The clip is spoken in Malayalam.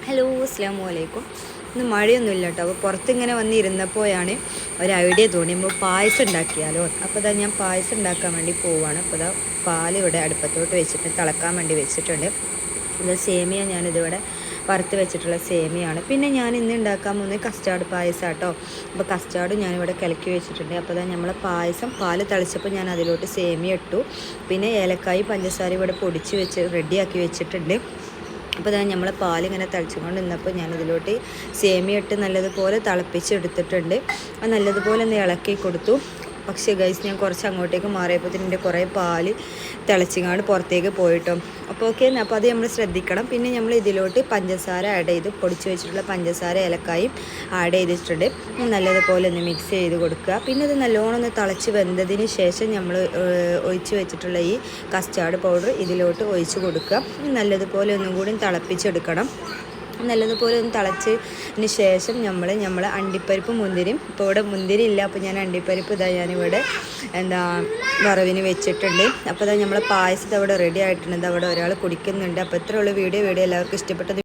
ഹലോ അസ്സലാമു അലൈക്കും. ഇന്ന് മഴയൊന്നുമില്ല കേട്ടോ. അപ്പോൾ പുറത്തിങ്ങനെ വന്നിരുന്നപ്പോഴാണ് ഒരു ഐഡിയ തോന്നിയുമ്പോൾ പായസം ഉണ്ടാക്കിയാലോ. അപ്പോൾ ഇതാ ഞാൻ പായസം ഉണ്ടാക്കാൻ വേണ്ടി പോവുകയാണ്. അപ്പോൾ ഇതാ പാൽ ഇവിടെ അടുപ്പത്തോട്ട് വെച്ചിട്ട് തിളക്കാൻ വേണ്ടി വെച്ചിട്ടുണ്ട്. ഇത് സേമിയ ഞാനിതിവിടെ വറുത്ത് വെച്ചിട്ടുള്ള സേമിയാണ്. പിന്നെ ഞാൻ ഇന്ന് ഉണ്ടാക്കാൻ പോകുന്നത് കസ്റ്റാർഡ് പായസം കേട്ടോ. അപ്പോൾ കസ്റ്റാർഡ് ഞാനിവിടെ കലക്കി വെച്ചിട്ടുണ്ട്. അപ്പോൾ ഇതാ നമ്മൾ പായസം പാല് തിളച്ചപ്പോൾ ഞാൻ അതിലോട്ട് സേമിയ ഇട്ടു. പിന്നെ ഏലക്കായും പഞ്ചസാര ഇവിടെ പൊടിച്ച് വെച്ച് റെഡിയാക്കി വെച്ചിട്ടുണ്ട്. അപ്പോൾ ഞാൻ നമ്മളെ പാലിങ്ങനെ തിളച്ചുകൊണ്ട് നിന്നപ്പോൾ ഞാനിതിലോട്ട് സേമിയ ഇട്ട് നല്ലതുപോലെ തിളപ്പിച്ചെടുത്തിട്ടുണ്ട്. അത് നല്ലതുപോലെ ഒന്ന് ഇളക്കി കൊടുത്തു. പക്ഷേ ഗൈസ് ഞാൻ കുറച്ച് അങ്ങോട്ടേക്ക് മാറിയപ്പോൾ ഇതിൻ്റെ കുറേ പാല് തിളച്ചിങ്ങാണ്ട് പുറത്തേക്ക് പോയിട്ടോ. അപ്പോൾ ഓക്കെ, അപ്പോൾ അത് നമ്മൾ ശ്രദ്ധിക്കണം. പിന്നെ നമ്മൾ ഇതിലോട്ട് പഞ്ചസാര ആഡ് ചെയ്ത് പൊടിച്ച് വെച്ചിട്ടുള്ള പഞ്ചസാര ഏലക്കായും ആഡ് ചെയ്തിട്ടുണ്ട്. നല്ലതുപോലെ ഒന്ന് മിക്സ് ചെയ്ത് കൊടുക്കുക. പിന്നെ ഇത് നല്ലോണം ഒന്ന് തിളച്ച് വെന്തതിന് ശേഷം നമ്മൾ ഒഴിച്ച് വെച്ചിട്ടുള്ള ഈ കസ്റ്റാർഡ് പൗഡർ ഇതിലോട്ട് ഒഴിച്ച് കൊടുക്കുക. നല്ലതുപോലെ ഒന്നും കൂടി തിളപ്പിച്ചെടുക്കണം. നല്ലതുപോലെ ഒന്ന് തിളച്ചതിന് ശേഷം നമ്മൾ അണ്ടിപ്പരിപ്പ് മുന്തിരിയും, ഇപ്പോൾ ഇവിടെ മുന്തിരി ഇല്ല, അപ്പോൾ ഞാൻ അണ്ടിപ്പരിപ്പ് ഇതാ ഞാനിവിടെ വറവിന് വെച്ചിട്ടുണ്ട്. അപ്പോൾ ഇതാ നമ്മളെ പായസത്തെ അവിടെ റെഡി ആയിട്ടുണ്ട്. അവിടെ ഒരാൾ കുടിക്കുന്നുണ്ട്. അപ്പോൾ ഇത്രയുള്ള വീഡിയോ എല്ലാവർക്കും ഇഷ്ടപ്പെട്ടത്